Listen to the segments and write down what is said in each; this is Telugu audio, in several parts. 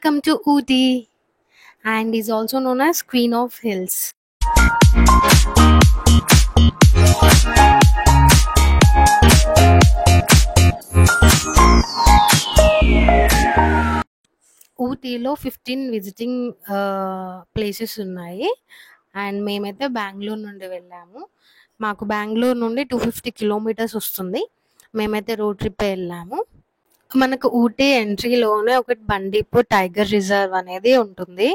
Welcome to Ooty and is also known as Queen of Hills. ఊటీలో 15 విజిటింగ్ ప్లేసెస్ ఉన్నాయి. అండ్ మేమైతే బెంగళూరు నుండి వెళ్ళాము. మాకు బెంగళూరు నుండి 250 కిలోమీటర్స్ వస్తుంది. మేమైతే రోడ్ ట్రిప్ వెళ్ళాము. మనకు ఊటీ ఎంట్రీలోనే ఒకటి బండిపూర్ టైగర్ రిజర్వ్ అనేది ఉంటుంది.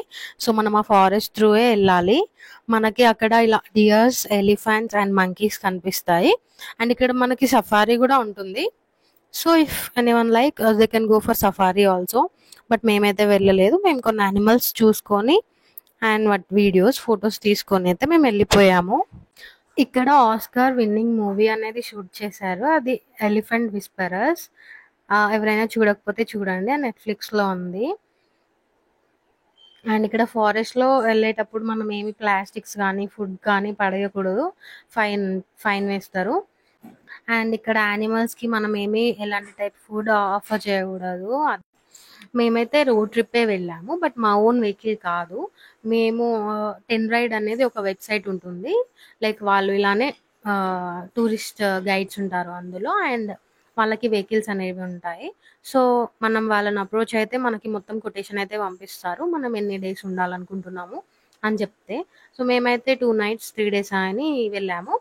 సో మనం ఆ ఫారెస్ట్ త్రూయే వెళ్ళాలి. మనకి అక్కడ ఇలా డియర్స్, ఎలిఫెంట్స్ అండ్ మంకీస్ కనిపిస్తాయి. అండ్ ఇక్కడ మనకి సఫారీ కూడా ఉంటుంది. So if anyone like they can go for safari also. But మేమైతే వెళ్ళలేదు. మేము కొన్ని యానిమల్స్ చూసుకొని అండ్ వాటి వీడియోస్, ఫొటోస్ తీసుకొని అయితే మేము వెళ్ళిపోయాము. ఇక్కడ ఆస్కార్ విన్నింగ్ మూవీ అనేది షూట్ చేశారు. అది ఎలిఫెంట్ విస్పరర్స్. ఎవరైనా చూడకపోతే చూడండి, నెట్ఫ్లిక్స్లో ఉంది. అండ్ ఇక్కడ ఫారెస్ట్లో వెళ్ళేటప్పుడు మనం ఏమి ప్లాస్టిక్స్ కానీ ఫుడ్ కానీ పడేయకూడదు, ఫైన్ వేస్తారు. అండ్ ఇక్కడ యానిమల్స్కి మనం ఏమి ఎలాంటి టైప్ ఫుడ్ ఆఫర్ చేయకూడదు. మేమైతే రోడ్ ట్రిప్పే వెళ్ళాము, బట్ మా ఓన్ వెహికల్ కాదు. మేము టెన్ రైడ్ అనేది ఒక వెబ్సైట్ ఉంటుంది. లైక్ వాళ్ళు ఇలానే టూరిస్ట్ గైడ్స్ ఉంటారు అందులో, అండ్ వాళ్ళకి వెహికల్స్ అనేవి ఉంటాయి. సో మనం వాళ్ళని అప్రోచ్ అయితే మనకి మొత్తం కొటేషన్ అయితే పంపిస్తారు, మనం ఎన్ని డేస్ ఉండాలనుకుంటున్నాము అని చెప్తే. సో మేమైతే 2 nights 3 days అని వెళ్ళాము.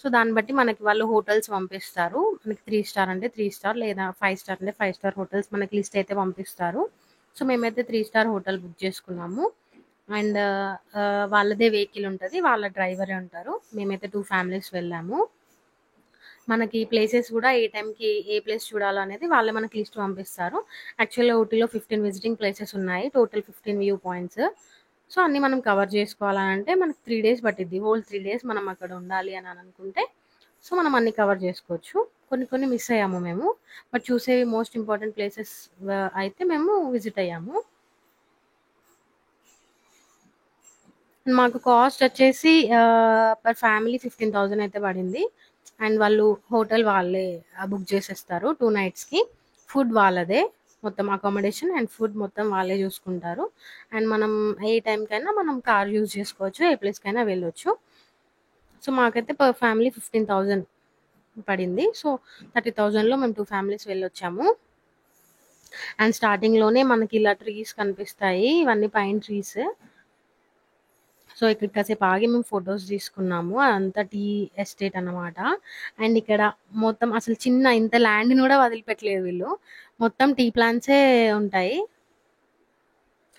సో దాన్ని బట్టి మనకి వాళ్ళు హోటల్స్ పంపిస్తారు. మనకి 3 star అంటే 3 star, లేదా 5 star అంటే 5 star హోటల్స్ మనకి లిస్ట్ అయితే పంపిస్తారు. సో మేమైతే 3 star హోటల్ బుక్ చేసుకున్నాము. అండ్ వాళ్ళదే వెహికల్ ఉంటుంది, వాళ్ళ డ్రైవరే ఉంటారు. మేమైతే 2 families వెళ్ళాము. మనకి ప్లేసెస్ కూడా ఏ టైంకి ఏ ప్లేస్ చూడాలో అనేది వాళ్ళే మనకి లిస్ట్ పంపిస్తారు. యాక్చువల్గా ఊటీలో 15 విజిటింగ్ ప్లేసెస్ ఉన్నాయి, టోటల్ 15 వ్యూ పాయింట్స్. సో అన్నీ మనం కవర్ చేసుకోవాలంటే మనకి 3 days పట్టిద్ది. హోల్ 3 days మనం అక్కడ ఉండాలి అని అనుకుంటే సో మనం అన్ని కవర్ చేసుకోవచ్చు. కొన్ని మిస్ అయ్యాము మేము, బట్ చూసేవి మోస్ట్ ఇంపార్టెంట్ ప్లేసెస్ అయితే మేము విజిట్ అయ్యాము. మాకు కాస్ట్ వచ్చేసి పర్ ఫ్యామిలీ 15,000 అయితే పడింది. అండ్ వాళ్ళు హోటల్ వాళ్ళే బుక్ చేసేస్తారు 2 nightsకి. ఫుడ్ వాళ్ళదే, మొత్తం అకామిడేషన్ అండ్ ఫుడ్ మొత్తం వాళ్ళే చూసుకుంటారు. అండ్ మనం ఏ టైంకైనా మనం కార్ యూజ్ చేసుకోవచ్చు, ఏ ప్లేస్కైనా వెళ్ళొచ్చు. సో మాకైతే పర్ ఫ్యామిలీ 15,000 పడింది. సో 30,000లో మేము 2 families వెళ్ళొచ్చాము. అండ్ స్టార్టింగ్లోనే మనకి ఇలా ట్రీస్ కనిపిస్తాయి, ఇవన్నీ పైన్ ట్రీస్. సో ఇక్కడ కాసేపు ఆగి మేము ఫొటోస్ తీసుకున్నాము. అదంతా టీ ఎస్టేట్ అన్నమాట. అండ్ ఇక్కడ మొత్తం అసలు చిన్న ఇంత ల్యాండ్ని కూడా వదిలిపెట్టలేదు వీళ్ళు, మొత్తం టీ ప్లాంట్సే ఉంటాయి.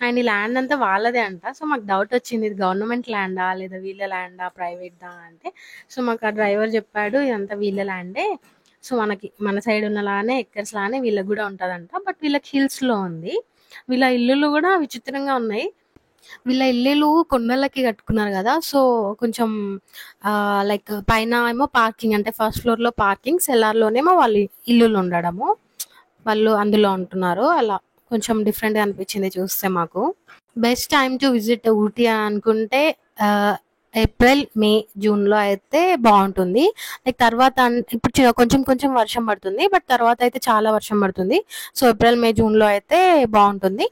అండ్ ఈ ల్యాండ్ అంతా వాళ్ళదే అంట. సో మాకు డౌట్ వచ్చింది, ఇది గవర్నమెంట్ ల్యాండా లేదా వీళ్ళ ల్యాండా ప్రైవేట్దా అంటే. సో మాకు ఆ డ్రైవర్ చెప్పాడు ఇదంతా వీళ్ళ ల్యాండే. సో మనకి మన సైడ్ ఉన్నలానే ఎక్కర్స్ లానే వీళ్ళకి కూడా ఉంటుందంట, బట్ వీళ్ళకి హిల్స్లో ఉంది. వీళ్ళ ఇల్లులు కూడా విచిత్రంగా ఉన్నాయి. వీళ్ళ ఇల్లులు కొండలకి కట్టుకున్నారు కదా. సో కొంచెం లైక్ పైన ఏమో పార్కింగ్, అంటే ఫస్ట్ ఫ్లోర్లో పార్కింగ్, సెల్లార్లోనేమో వాళ్ళు ఇల్లులు ఉండడము, వాళ్ళు అందులో ఉంటున్నారు. అలా కొంచెం డిఫరెంట్గా అనిపించింది చూస్తే మాకు. Best time to visit Ooty అనుకుంటే ఏప్రిల్, మే, జూన్లో అయితే బాగుంటుంది. లైక్ తర్వాత ఇప్పుడు కొంచెం వర్షం పడుతుంది, బట్ తర్వాత అయితే చాలా వర్షం పడుతుంది. సో ఏప్రిల్, మే, జూన్లో అయితే బాగుంటుంది.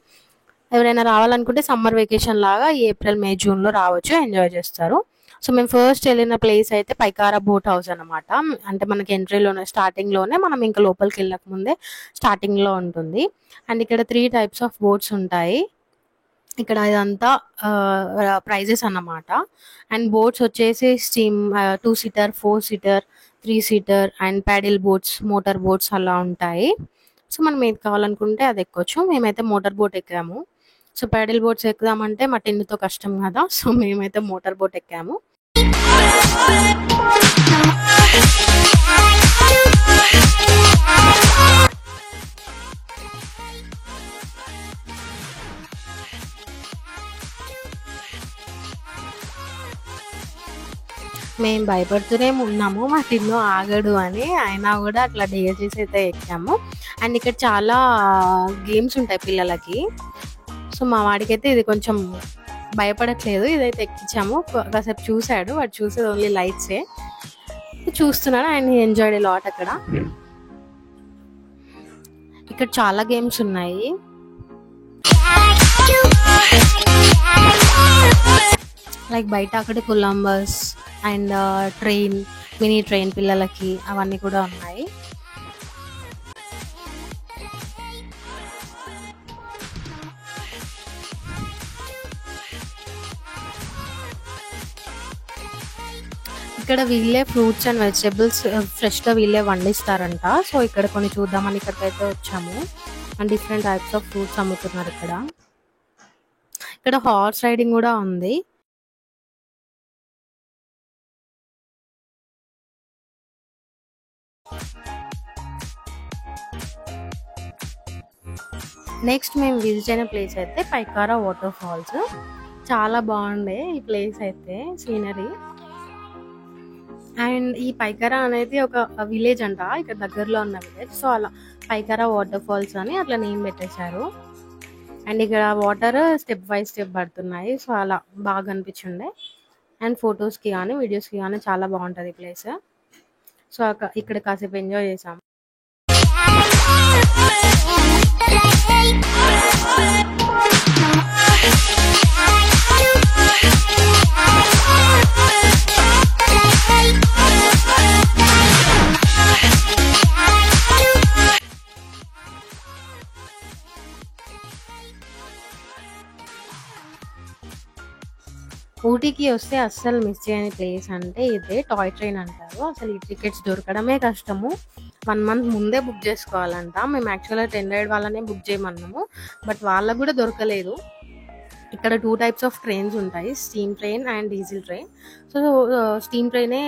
ఎవరైనా రావాలనుకుంటే సమ్మర్ వెకేషన్ లాగా ఏప్రిల్, మే, జూన్లో రావచ్చు, ఎంజాయ్ చేస్తారు. సో మేము ఫస్ట్ వెళ్ళిన ప్లేస్ అయితే పైకారా బోట్ హౌస్ అనమాట. అంటే మనకి ఎంట్రీలోనే స్టార్టింగ్లోనే, మనం ఇంకా లోపలికి వెళ్ళక ముందే స్టార్టింగ్లో ఉంటుంది. అండ్ ఇక్కడ 3 types ఆఫ్ బోట్స్ ఉంటాయి. ఇక్కడ ఇదంతా ప్రైజెస్ అన్నమాట. అండ్ బోట్స్ వచ్చేసి steam 2 seater, 4 seater, 3 seater and paddle boats, motor boats అలా ఉంటాయి. సో మనం ఏది కావాలనుకుంటే అది ఎక్కొచ్చు. మేమైతే మోటార్ బోట్ ఎక్కాము. సో ప్యాడిల్ బోట్స్ ఎక్కుదామంటే మా టిన్నుతో కష్టం కదా. సో మేమైతే మోటార్ బోట్ ఎక్కాము. మేము భయపడుతూనే ఉన్నాము, మా టిన్ను ఆగడు అని. అయినా కూడా అట్లా డేర్ చేసి అయితే ఎక్కాము. అండ్ ఇక్కడ చాలా గేమ్స్ ఉంటాయి పిల్లలకి. సో మా వాడికైతే ఇది కొంచెం భయపడట్లేదు, ఇదైతే ఎక్కించాము. కాసేపు చూశాడు, వాడు చూసేది ఓన్లీ లైట్సే చూస్తున్నాడు. And enjoyed a lot. అక్కడ ఇక్కడ చాలా గేమ్స్ ఉన్నాయి. లైక్ బయట అక్కడ Columbus and train, mini train పిల్లలకి అవన్నీ కూడా ఉన్నాయి. ఇక్కడ వీళ్ళే ఫ్రూట్స్ అండ్ వెజిటేబుల్స్ ఫ్రెష్గా వీళ్ళే వండిస్తారంట. సో ఇక్కడ కొన్ని చూద్దామని ఇక్కడికైతే వచ్చాము. And different types of fruits అమ్ముతున్నారు ఇక్కడ. ఇక్కడ హార్స్ రైడింగ్ కూడా ఉంది. నెక్స్ట్ మేము విజిట్ అయిన ప్లేస్ అయితే పైకారా వాటర్ ఫాల్స్. చాలా బాగుండే ఈ ప్లేస్ అయితే, సీనరీ. అండ్ ఈ పైకారా అనేది ఒక విలేజ్ అంట, ఇక్కడ దగ్గరలో ఉన్న విలేజ్. సో అలా పైకారా వాటర్ ఫాల్స్ అని అట్లా నేమ్ పెట్టేశారు. అండ్ ఇక్కడ వాటర్ స్టెప్ బై స్టెప్ పడుతున్నాయి. సో అలా బాగా అనిపించిండే. అండ్ ఫొటోస్కి కానీ వీడియోస్కి కానీ చాలా బాగుంటుంది ఈ ప్లేస్. సో ఇక్కడ కాసేపు ఎంజాయ్ చేసాం. ఊటీకి వస్తే అస్సలు మిస్ చేయని ప్లేస్ అంటే ఇదే, టాయ్ ట్రైన్ అంటారు. అసలు ఈ టికెట్స్ దొరకడమే కష్టము. 1 month ముందే బుక్ చేసుకోవాలంట. మేము యాక్చువల్గా 10 రైడ్ వాళ్ళనే బుక్ చేయమన్నాము, బట్ వాళ్ళకు కూడా దొరకలేదు. ఇక్కడ 2 types ఆఫ్ ట్రైన్స్ ఉంటాయి, steam train and diesel train. So steam ట్రైనే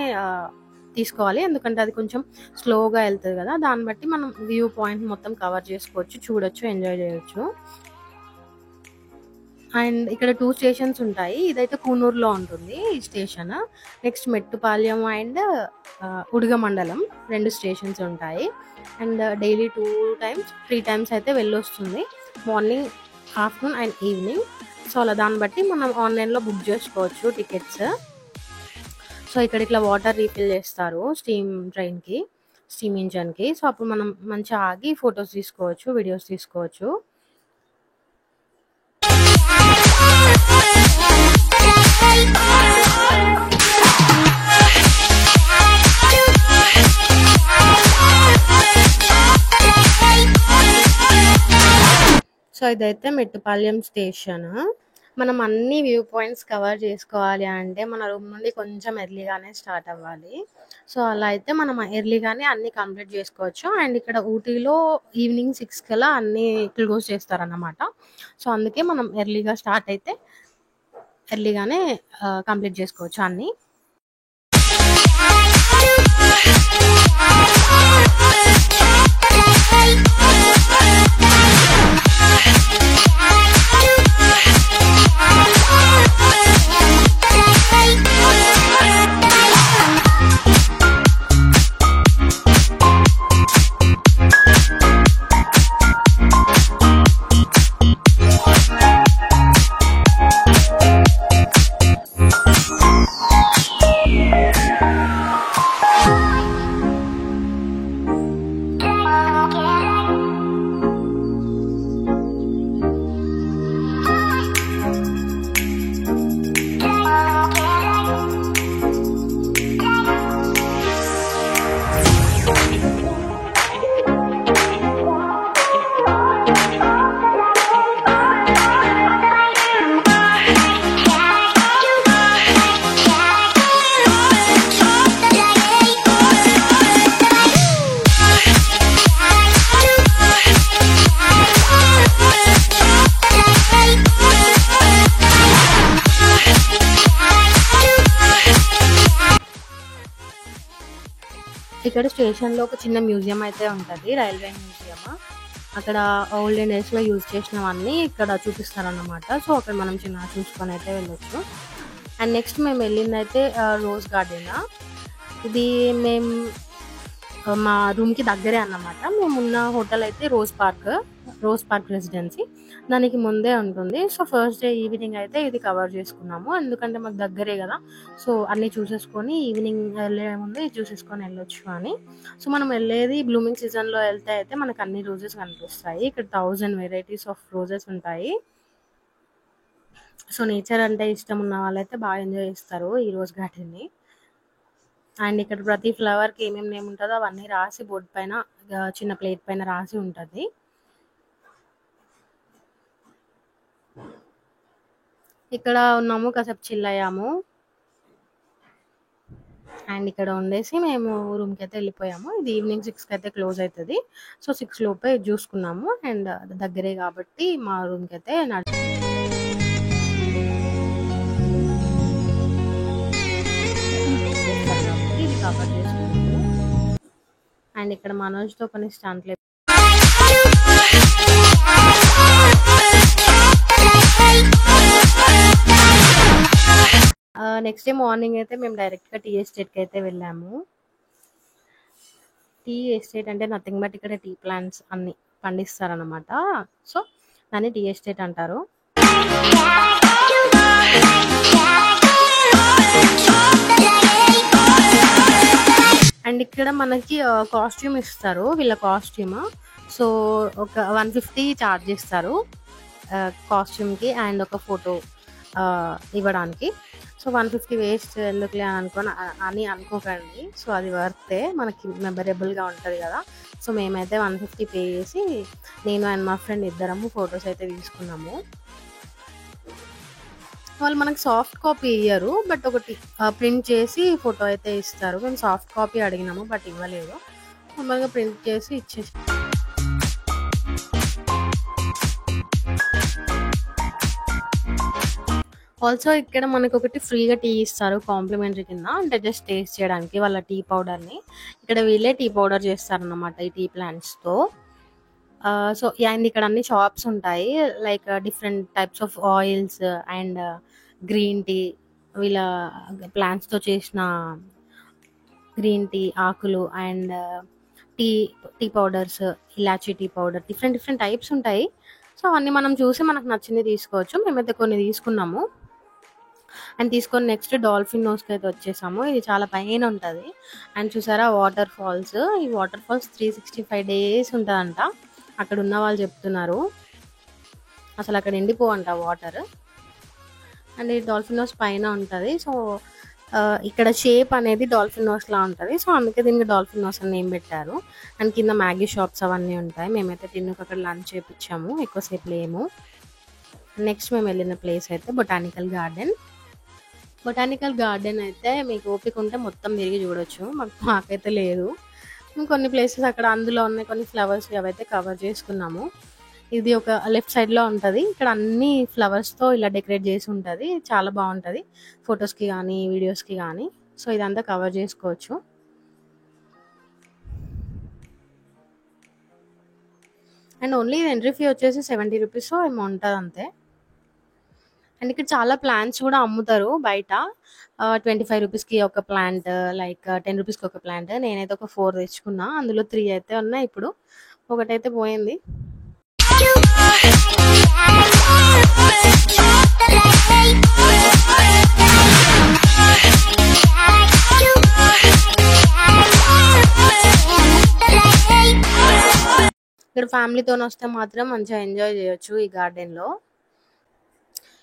తీసుకోవాలి, ఎందుకంటే అది కొంచెం స్లోగా వెళ్తుంది కదా. దాన్ని బట్టి మనం వ్యూ పాయింట్ మొత్తం కవర్ చేసుకోవచ్చు, చూడొచ్చు, ఎంజాయ్ చేయొచ్చు. అండ్ ఇక్కడ 2 stations ఉంటాయి. ఇదైతే కూనూరులో ఉంటుంది ఈ station. Next Mettupalayam and Udhagamandalam 2 stations ఉంటాయి. అండ్ డైలీ 2 times 3 times అయితే వెళ్ళొస్తుంది, morning, afternoon and evening. So అలా దాన్ని బట్టి మనం ఆన్లైన్లో బుక్ చేసుకోవచ్చు టికెట్స్. సో ఇక్కడ ఇట్లా వాటర్ రీఫిల్ చేస్తారు స్టీమ్ ట్రైన్కి, స్టీమ్ ఇంజన్కి. సో అప్పుడు మనం మంచిగా ఆగి ఫొటోస్ తీసుకోవచ్చు, వీడియోస్ తీసుకోవచ్చు. సో ఇదైతే మెట్టుపాలెం స్టేషన్. మనం అన్ని వ్యూ పాయింట్స్ కవర్ చేసుకోవాలి అంటే మన రూమ్ నుండి కొంచెం ఎర్లీగానే స్టార్ట్ అవ్వాలి. సో అలా అయితే మనం ఎర్లీగానే అన్ని కంప్లీట్ చేసుకోవచ్చు. అండ్ ఇక్కడ ఊటీలో ఈవినింగ్ 6 కల్లా అన్ని క్లోజ్ చేస్తారన్నమాట. సో అందుకే మనం ఎర్లీగా స్టార్ట్ అయితే ఎర్లీగానే కంప్లీట్ చేసుకోవచ్చు అన్ని. ఇక్కడ స్టేషన్లో ఒక చిన్న మ్యూజియం అయితే ఉంటుంది, రైల్వే మ్యూజియం. అక్కడ ఓల్డెన్ డేస్లో యూజ్ చేసినవన్నీ ఇక్కడ చూపిస్తారన్నమాట. సో అక్కడ మనం చిన్న చూసుకొని అయితే వెళ్ళొచ్చు. అండ్ నెక్స్ట్ మేము వెళ్ళింది అయితే రోజ్ గార్డెన్. ఇది మేము మా రూమ్కి దగ్గరే అన్నమాట. మేము ఉన్న హోటల్ అయితే రోజ్ పార్క్ రెసిడెన్సీ, దానికి ముందే ఉంటుంది. సో ఫస్ట్ డే ఈవినింగ్ అయితే ఇది కవర్ చేసుకున్నాము, ఎందుకంటే మాకు దగ్గరే కదా. సో అన్నీ చూసేసుకొని ఈవినింగ్ వెళ్ళే ముందు ఇది చూసేసుకొని వెళ్ళొచ్చు అని. సో మనం వెళ్ళేది బ్లూమింగ్ సీజన్లో వెళ్తే అయితే మనకు అన్ని రోజెస్ కనిపిస్తాయి. ఇక్కడ 1000 varieties ఆఫ్ రోజెస్ ఉంటాయి. సో నేచర్ అంటే ఇష్టం ఉన్న వాళ్ళైతే బాగా ఎంజాయ్ చేస్తారు ఈ రోజ్ గార్డెన్ని. అండ్ ఇక్కడ ప్రతి ఫ్లవర్కి ఏమేమి నేమ్ ఉంటుందో అవన్నీ రాసి బోర్డు పైన చిన్న ప్లేట్ పైన రాసి ఉంటుంది. ఇక్కడ ఉన్నాము, కాసేపు చిల్ అయ్యాము. అండ్ ఇక్కడ ఉండేసి మేము రూమ్కి అయితే వెళ్ళిపోయాము. ఇది ఈవినింగ్ 6కి అయితే క్లోజ్ అవుతుంది. సో 6 లోపే చూసుకున్నాము. అండ్ దగ్గరే కాబట్టి మా రూమ్కి అయితే ఇది కవర్ చేసుకున్నాము. అండ్ ఇక్కడ మనోజ్తో కొన్ని స్టంట్లు నెక్స్ట్ డే మార్నింగ్ అయితే మేము డైరెక్ట్గా టీ ఎస్టేట్కి అయితే వెళ్ళాము. టీ ఎస్టేట్ అంటే నథింగ్ బట్ ఇక్కడ టీ ప్లాంట్స్ అన్ని పండిస్తారనమాట. సో దాన్ని టీ ఎస్టేట్ అంటారు. అండ్ ఇక్కడ మనకి కాస్ట్యూమ్ ఇస్తారు, వీళ్ళ కాస్ట్యూమ్. సో ఒక 150 ఛార్జ్ చేస్తారు కాస్ట్యూమ్కి అండ్ ఒక ఫోటో ఇవ్వడానికి. సో 150 వేస్ట్ ఎందుకులే అని అనుకోకండి. సో అది వర్తే, మనకి మెమరబుల్గా ఉంటుంది కదా. సో మేమైతే 150 పే చేసి నేను అండ్ మా ఫ్రెండ్ ఇద్దరము ఫొటోస్ అయితే తీసుకున్నాము. వాళ్ళు మనకి సాఫ్ట్ కాపీ ఇయ్యరు, బట్ ఒకటి ప్రింట్ చేసి ఫోటో అయితే ఇస్తారు. మేము సాఫ్ట్ కాపీ అడిగినాము బట్ ఇవ్వలేదు, నార్మల్గా ప్రింట్ చేసి ఇచ్చేసి. ఆల్సో ఇక్కడ మనకు ఒకటి ఫ్రీగా టీ ఇస్తారు కాంప్లిమెంటరీ కింద, అంటే జస్ట్ టేస్ట్ చేయడానికి వాళ్ళ టీ పౌడర్ని. ఇక్కడ వీళ్ళే టీ పౌడర్ చేస్తారన్నమాట ఈ టీ ప్లాంట్స్తో. సో అండ్ ఇక్కడ అన్ని షాప్స్ ఉంటాయి, like different types of oils and green tea, వీళ్ళ ప్లాంట్స్తో చేసిన గ్రీన్ టీ ఆకులు అండ్ టీ టీ పౌడర్స్, ఇలాచీ టీ పౌడర్, డిఫరెంట్ టైప్స్ ఉంటాయి. సో అవన్నీ మనం చూసి మనకు నచ్చింది తీసుకోవచ్చు. మేమైతే కొన్ని తీసుకున్నాము. అండ్ తీసుకొని నెక్స్ట్ డాల్ఫిన్ నోస్కి అయితే వచ్చేసాము. ఇది చాలా పైన ఉంటుంది. అండ్ చూసారా వాటర్ ఫాల్స్, ఈ వాటర్ ఫాల్స్ 365 days ఉంటుందంట. అక్కడ ఉన్న వాళ్ళు చెప్తున్నారు అసలు అక్కడ ఎండిపోవంట వాటర్. అండ్ ఈ డాల్ఫిన్ నోస్ పైన ఉంటుంది. సో ఇక్కడ షేప్ అనేది డాల్ఫిన్ నోస్ లా ఉంటుంది. సో అందుకే దీనికి డాల్ఫిన్ నోస్ అని నేమ్ పెట్టారు. అండ్ కింద మ్యాగీ షాప్స్ అవన్నీ ఉంటాయి. మేమైతే తిన్నకు అక్కడ లంచ్ చేయించాము, ఎక్కువసేపు లేము. నెక్స్ట్ మేము వెళ్ళిన ప్లేస్ అయితే బొటానికల్ గార్డెన్. బొటానికల్ గార్డెన్ అయితే మీకు ఓపిక ఉంటే మొత్తం తిరిగి చూడొచ్చు, మాకైతే లేదు. కొన్ని ప్లేసెస్ అక్కడ అందులో ఉన్నాయి, కొన్ని ఫ్లవర్స్ అవైతే కవర్ చేసుకున్నాము. ఇది ఒక లెఫ్ట్ సైడ్లో ఉంటుంది. ఇక్కడ అన్ని ఫ్లవర్స్తో ఇలా డెకరేట్ చేసి ఉంటుంది, చాలా బాగుంటుంది ఫొటోస్కి కానీ వీడియోస్కి కానీ. సో ఇదంతా కవర్ చేసుకోవచ్చు. అండ్ ఓన్లీ ఎంట్రీ ఫీ వచ్చేసి 70 రూపీస్ ఏమో ఉంటుంది అంతే. అండ్ ఇక్కడ చాలా ప్లాంట్స్ కూడా అమ్ముతారు బయట. 25 రూపీస్కి ఒక ప్లాంట్, లైక్ 10 రూపీస్కి ఒక ప్లాంట్. నేనైతే ఒక 4 తెచ్చుకున్నా, అందులో 3 అయితే ఉన్నాయి. ఇప్పుడు ఒకటైతే పోయింది. ఇక్కడ ఫ్యామిలీతో వస్తే మాత్రం మంచిగా ఎంజాయ్ చేయొచ్చు ఈ గార్డెన్లో.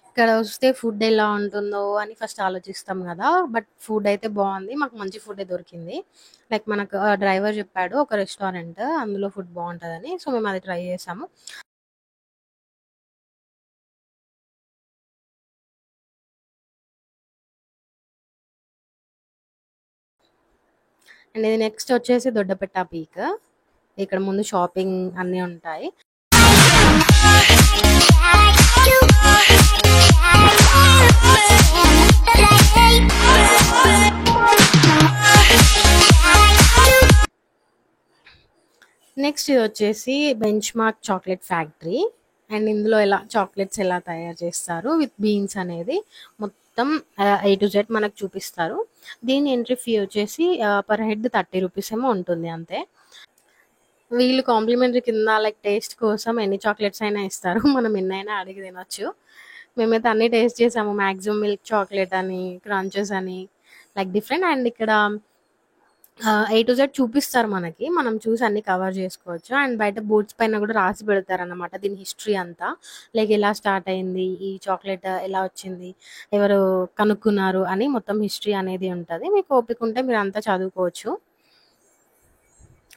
ఇక్కడ వస్తే ఫుడ్ ఎలా ఉంటుందో అని ఫస్ట్ ఆలోచిస్తాం కదా, బట్ ఫుడ్ అయితే బాగుంది, మాకు మంచి ఫుడ్ దొరికింది. లైక్ మనకు డ్రైవర్ చెప్పాడు ఒక రెస్టారెంట్, అందులో ఫుడ్ బాగుంటుందని. సో మేము అది ట్రై చేసాము. అండ్ ఇది నెక్స్ట్ వచ్చేసి దొడ్డపెట్ట పీక్. ఇక్కడ ముందు షాపింగ్ అన్నీ ఉంటాయి. నెక్స్ట్ ఇది వచ్చేసి bench mark chocolate factory. And ఇందులో చాక్లెట్స్ ఎలా తయారు చేస్తారు విత్ బీన్స్ అనేది మొత్తం A to Z మనకు చూపిస్తారు. దీని ఎంట్రీ ఫీ వచ్చేసి పర్ హెడ్ 30 రూపీస్ ఏమో ఉంటుంది అంతే. వీళ్ళు కాంప్లిమెంటరీ కింద లైక్ టేస్ట్ కోసం ఎన్ని చాక్లెట్స్ అయినా ఇస్తారు, మనం ఎన్నైనా అడిగి తినొచ్చు. మేమైతే అన్ని టేస్ట్ చేసాము, మ్యాక్సిమం మిల్క్ చాక్లెట్ అని, క్రంచెస్ అని, లైక్ డిఫరెంట్. అండ్ ఇక్కడ A to Z చూపిస్తారు మనకి. మనం చూసి అన్నీ కవర్ చేసుకోవచ్చు. అండ్ బయట బోర్డ్స్ పైన కూడా రాసి పెడతారనమాట దీని హిస్టరీ అంతా. లైక్ ఎలా స్టార్ట్ అయింది, ఈ చాక్లెట్ ఎలా వచ్చింది, ఎవరు కనుక్కున్నారు అని మొత్తం హిస్టరీ అనేది ఉంటది. మీకు ఓపిక ఉంటే మీరంతా చదువుకోవచ్చు.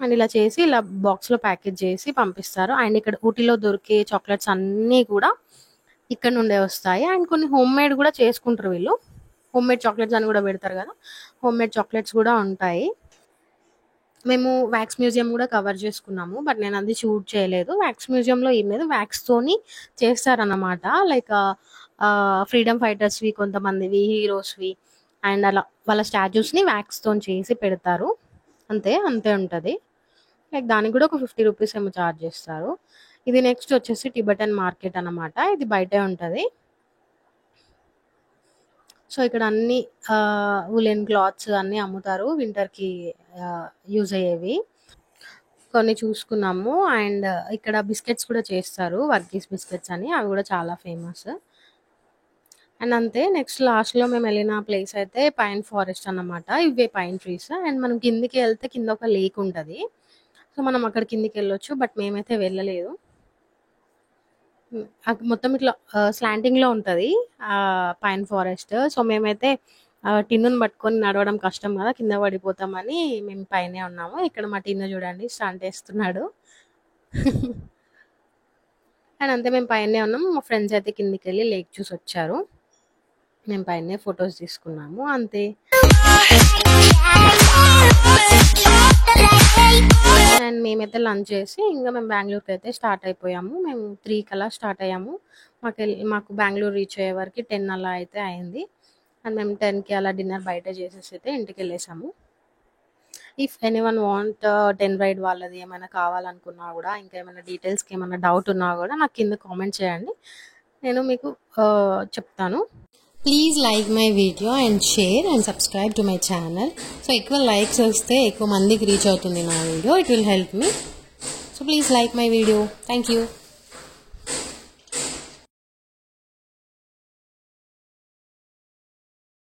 అండ్ ఇలా చేసి ఇలా బాక్స్‌లో ప్యాకేజ్ చేసి పంపిస్తారు. అండ్ ఇక్కడ ఊటీలో దొరికే చాక్లెట్స్ అన్నీ కూడా ఇక్కడ నుండే వస్తాయి. అండ్ కొన్ని హోమ్‌మేడ్ కూడా చేసుకుంటారు వీళ్ళు. హోమ్‌మేడ్ చాక్లెట్స్ అని కూడా పెడతారు కదా! హోమ్‌మేడ్ చాక్లెట్స్ కూడా ఉంటాయి. మేము వ్యాక్స్ మ్యూజియం కూడా కవర్ చేసుకున్నాము. బట్ నేను అది షూట్ చేయలేదు. వ్యాక్స్ మ్యూజియంలో ఏం లేదు. వ్యాక్స్‌తోని చేస్తారన్నమాట. లైక్ ఫ్రీడమ్ ఫైటర్స్‌వి కొంతమందివి, హీరోస్‌వి అండ్ అలా వాళ్ళ స్టాచ్యూస్‌ని వ్యాక్స్‌తోని చేసి పెడతారు. అంతే. అంతే ఉంటది. లైక్ దానికి కూడా ఒక రూ. 50 ఏమో చార్జ్ చేస్తారు. ఇది నెక్స్ట్ వచ్చేసి టిబెటన్ మార్కెట్ అన్నమాట. ఇది బయటే ఉంటది. సో, ఇక్కడ అన్ని వూలెన్ క్లాత్స్ అన్నీ అమ్ముతారు. వింటర్‌కి యూజ్ అయ్యేవి. కొన్ని చూసుకున్నాము. అండ్ ఇక్కడ బిస్కెట్స్ కూడా చేస్తారు. వర్గీస్ బిస్కెట్స్ అని. అవి కూడా చాలా ఫేమస్. అండ్ అంతే. నెక్స్ట్ లాస్ట్‌లో మేమెళ్ళిన ప్లేస్ అయితే పైన్ ఫారెస్ట్ అన్నమాట. ఇవే పైన్ ట్రీస్. అండ్ మనం కిందకి ఎళ్తే కింద ఒక లేక్ ఉంటది. సో, మనం అక్కడ కిందకెళ్ళొచ్చు. బట్ మేమైతే వెళ్ళలేదు. మొత్తం ఇట్లా స్లాంటింగ్‌లో ఉంటది. Pine forest. సో, మేమైతే టిన్నుని పట్టుకొని నడవడం కష్టం కదా! కింద పడిపోతామని మేము పైనే ఉన్నాము. ఇక్కడ మా టిన్ను చూడండి స్టంట్ ఏస్తున్నాడు. అండ్ అంతే మేము పైనే ఉన్నాం. మా ఫ్రెండ్స్ అయితే కిందకెళ్ళి లేక్ చూసొచ్చారు. మేము పైనే ఫోటోస్ తీసుకున్నాము. అంతే. అండ్ మేమైతే లంచ్ చేసి ఇంక మేము బెంగుళూరుకైతే స్టార్ట్ అయిపోయాము. మేము 3 కల్లా స్టార్ట్ అయ్యాము. మాకు బెంగుళూరు రీచ్ అయ్యే వరకి 10 అలా అయితే అయింది. అండ్ మేము 10కి అలా డిన్నర్ బయట చేసేసి అయితే ఇంటికెళ్ళేసాము. ఇఫ్ ఎనీవన్ వాంట్ 10 రైడ్ వాళ్ళది ఏమైనా కావాలనుకున్నా కూడా, ఇంకా ఏమైనా డీటెయిల్స్‌కి ఏమైనా డౌట్ ఉన్నా కూడా నాకు కింద కామెంట్ చేయండి. నేను మీకు చెప్తాను. Please like my video and share and subscribe to my channel. So ఎక్కువ లైక్స్ వస్తే ఎక్కువ మందికి రీచ్ అవుతుంది నా video. It will help me. So please like my video. Thank you.